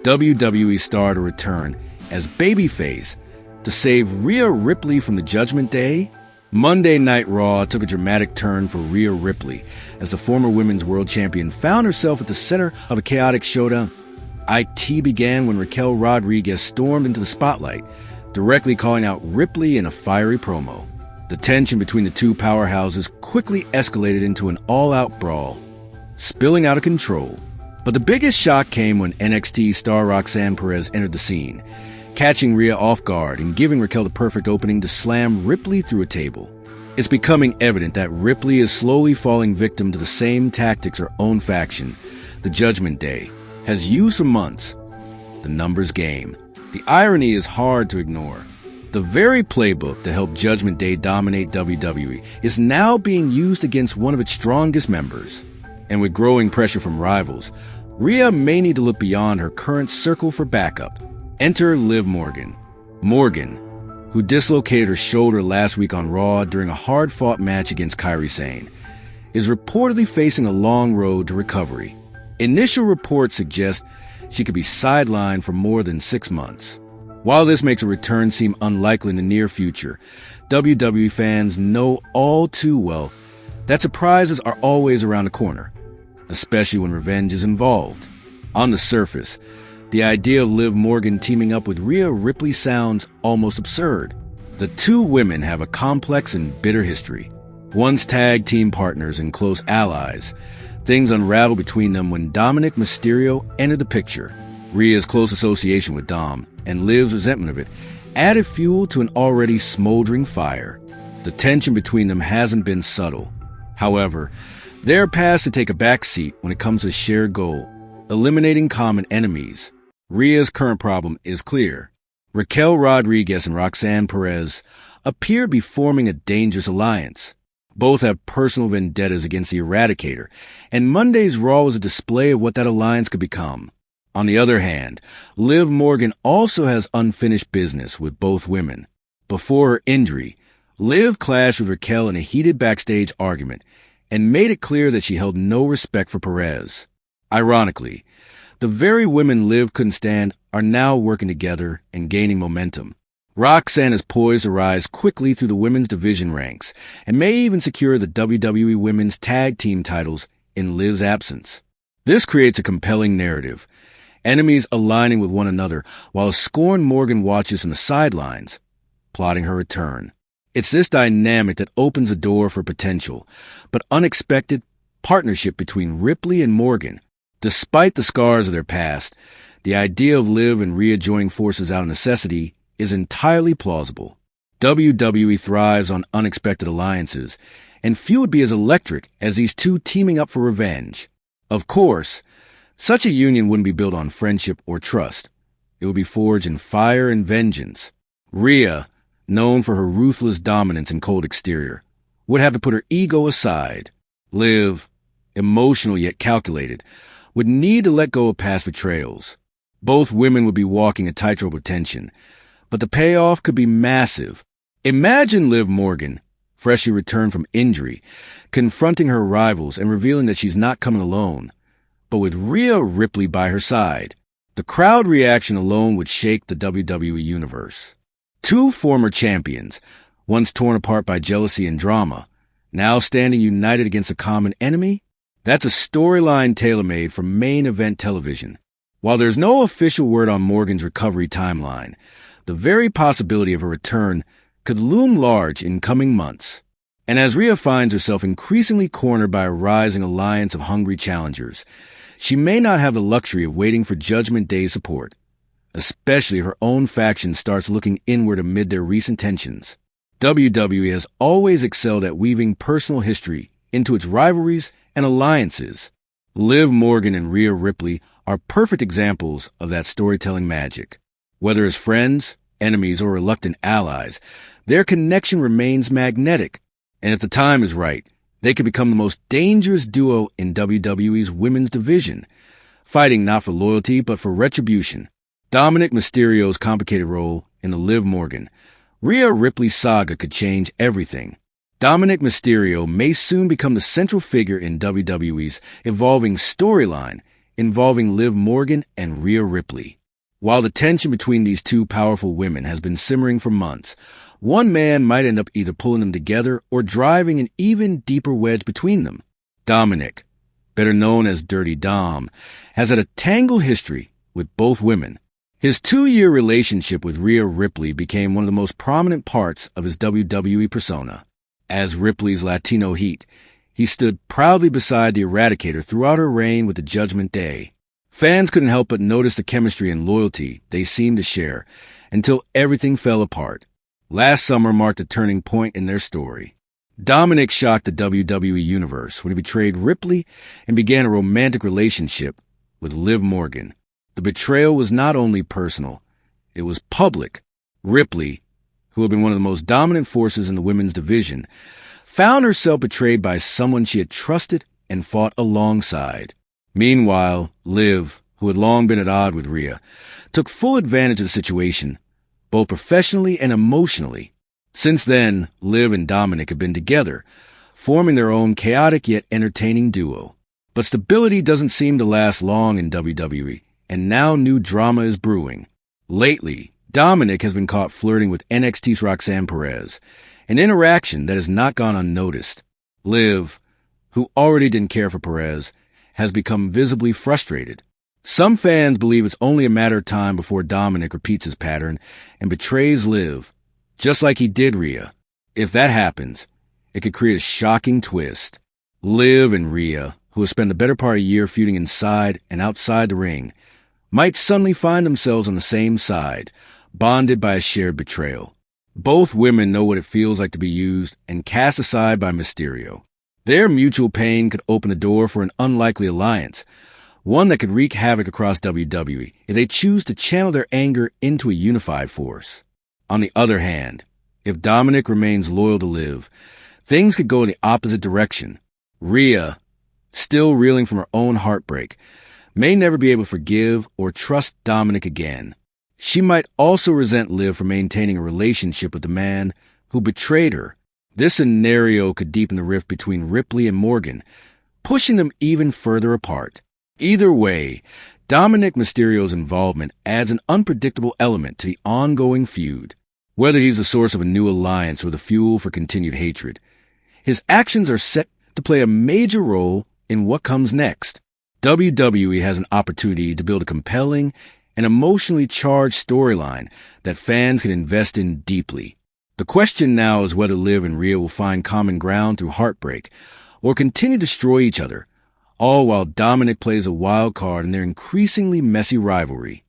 WWE Star to return as Babyface to save Rhea Ripley from the Judgment Day? Monday Night Raw took a dramatic turn for Rhea Ripley as the former women's world champion found herself at the center of a chaotic showdown. IT began when Raquel Rodriguez stormed into the spotlight, directly calling out Ripley in a fiery promo. The tension between the two powerhouses quickly escalated into an all-out brawl, spilling out of control. But the biggest shock came when NXT star Roxanne Perez entered the scene, catching Rhea off guard and giving Raquel the perfect opening to slam Ripley through a table. It's becoming evident that Ripley is slowly falling victim to the same tactics her own faction, the Judgment Day, has used for months: the numbers game. The irony is hard to ignore. The very playbook that helped Judgment Day dominate WWE is now being used against one of its strongest members. And with growing pressure from rivals, Rhea may need to look beyond her current circle for backup. Enter Liv Morgan. Morgan, who dislocated her shoulder last week on Raw during a hard-fought match against Kairi Sane, is reportedly facing a long road to recovery. Initial reports suggest she could be sidelined for more than 6 months. While this makes a return seem unlikely in the near future, WWE fans know all too well that surprises are always around the corner, especially when revenge is involved. On the surface, the idea of Liv Morgan teaming up with Rhea Ripley sounds almost absurd. The two women have a complex and bitter history. Once tag team partners and close allies, things unraveled between them when Dominic Mysterio entered the picture. Rhea's close association with Dom and Liv's resentment of it added fuel to an already smoldering fire. The tension between them hasn't been subtle. However, their paths to take a back seat when it comes to a shared goal: eliminating common enemies. Rhea's current problem is clear. Raquel Rodriguez and Roxanne Perez appear to be forming a dangerous alliance. Both have personal vendettas against the Eradicator, and Monday's Raw was a display of what that alliance could become. On the other hand, Liv Morgan also has unfinished business with both women. Before her injury, Liv clashed with Raquel in a heated backstage argument and made it clear that she held no respect for Perez. Ironically, the very women Liv couldn't stand are now working together and gaining momentum. Roxanne is poised to rise quickly through the women's division ranks and may even secure the WWE Women's Tag Team titles in Liv's absence. This creates a compelling narrative: enemies aligning with one another while scorned Morgan watches from the sidelines, plotting her return. It's this dynamic that opens the door for potential, but unexpected, partnership between Ripley and Morgan. Despite the scars of their past, the idea of Liv and Rhea joining forces out of necessity is entirely plausible. WWE thrives on unexpected alliances, and few would be as electric as these two teaming up for revenge. Of course, such a union wouldn't be built on friendship or trust. It would be forged in fire and vengeance. Rhea, known for her ruthless dominance and cold exterior, would have to put her ego aside. Liv, emotional yet calculated, would need to let go of past betrayals. Both women would be walking a tightrope of tension, but the payoff could be massive. Imagine Liv Morgan, freshly returned from injury, confronting her rivals and revealing that she's not coming alone, but with Rhea Ripley by her side. The crowd reaction alone would shake the WWE universe. Two former champions, once torn apart by jealousy and drama, now standing united against a common enemy? That's a storyline tailor-made for main event television. While there's no official word on Morgan's recovery timeline, the very possibility of her return could loom large in coming months. And as Rhea finds herself increasingly cornered by a rising alliance of hungry challengers, she may not have the luxury of waiting for Judgment Day support, especially if her own faction starts looking inward amid their recent tensions. WWE has always excelled at weaving personal history into its rivalries and alliances. Liv Morgan and Rhea Ripley are perfect examples of that storytelling magic. Whether as friends, enemies, or reluctant allies, their connection remains magnetic, and if the time is right, they could become the most dangerous duo in WWE's women's division, fighting not for loyalty but for retribution. Dominic Mysterio's complicated role in the Liv Morgan, Rhea Ripley saga could change everything. Dominic Mysterio may soon become the central figure in WWE's evolving storyline involving Liv Morgan and Rhea Ripley. While the tension between these two powerful women has been simmering for months, one man might end up either pulling them together or driving an even deeper wedge between them. Dominic, better known as Dirty Dom, has had a tangled history with both women. His 2-year relationship with Rhea Ripley became one of the most prominent parts of his WWE persona. As Ripley's Latino heat, he stood proudly beside the Eradicator throughout her reign with the Judgment Day. Fans couldn't help but notice the chemistry and loyalty they seemed to share until everything fell apart. Last summer marked a turning point in their story. Dominic shocked the WWE Universe when he betrayed Ripley and began a romantic relationship with Liv Morgan. The betrayal was not only personal, it was public. Ripley, who had been one of the most dominant forces in the women's division, found herself betrayed by someone she had trusted and fought alongside. Meanwhile, Liv, who had long been at odds with Rhea, took full advantage of the situation, both professionally and emotionally. Since then, Liv and Dominic have been together, forming their own chaotic yet entertaining duo. But stability doesn't seem to last long in WWE, and now new drama is brewing. Lately, Dominic has been caught flirting with NXT's Roxanne Perez, an interaction that has not gone unnoticed. Liv, who already didn't care for Perez, has become visibly frustrated. Some fans believe it's only a matter of time before Dominic repeats his pattern and betrays Liv, just like he did Rhea. If that happens, it could create a shocking twist. Liv and Rhea, who have spent the better part of a year feuding inside and outside the ring, might suddenly find themselves on the same side, bonded by a shared betrayal. Both women know what it feels like to be used and cast aside by Mysterio. Their mutual pain could open the door for an unlikely alliance, one that could wreak havoc across WWE if they choose to channel their anger into a unified force. On the other hand, if Dominic remains loyal to Liv, things could go in the opposite direction. Rhea, still reeling from her own heartbreak, may never be able to forgive or trust Dominic again. She might also resent Liv for maintaining a relationship with the man who betrayed her. This scenario could deepen the rift between Ripley and Morgan, pushing them even further apart. Either way, Dominic Mysterio's involvement adds an unpredictable element to the ongoing feud. Whether he's the source of a new alliance or the fuel for continued hatred, his actions are set to play a major role in what comes next. WWE has an opportunity to build a compelling and emotionally charged storyline that fans can invest in deeply. The question now is whether Liv and Rhea will find common ground through heartbreak or continue to destroy each other, all while Dominic plays a wild card in their increasingly messy rivalry.